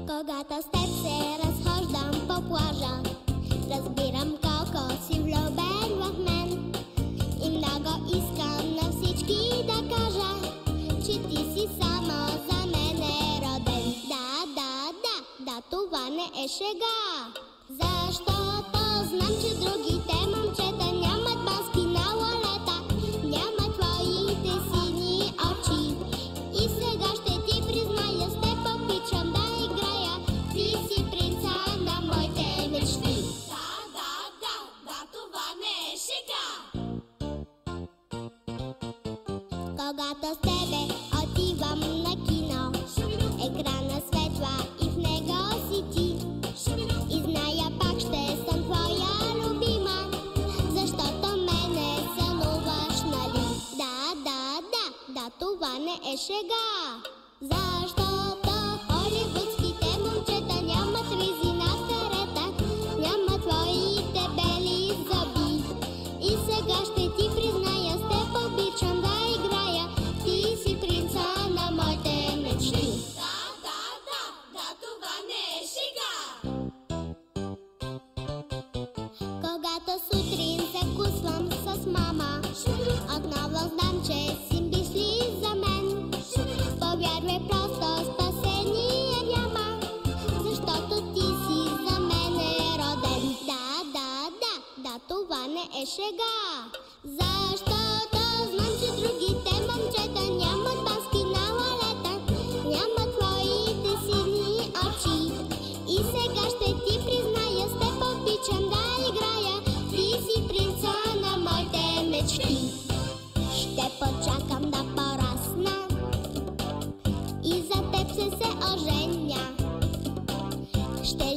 Когато с теб се разхождам по плажа, разбирам колко си влюбен в мен. И много искам на всички да кажа, че ти си само за мен е роден. Да, това не е шега. Защото знам, че другите момчета нямат баски на лалета, нямат твоите сини очи. И сега ще ти призная, с теб обичам да играя. Ти си принца на моите мечти. Да, това не е шега. Когато с тебе отивам на кино, екрана светва и в него си ти. И зная, пак ще съм твоя любима, защото мене сънуваш, нали? Да, това не е шега. Защото холивудските момчета нямат ризи на карета, нямат твоите бели зъби. И сега ще ти призная, с теб обичам да играя. Ти си принца на моите мечти. Да, това не е шега. Когато сутрин се вкусвам с мама, отново знам, че си мисли за мен. Повярвай, просто спасение няма, защото ти си за мен е роден. Да, това не е шега. Защото знам, че другите момчета нямат баски на лалета, нямат твоите сини очи. И сега ще ти призная, с теб обичам да играя. Ти си принца на моите мечти. Ще почакам да порасна и за теб се оженя. Ще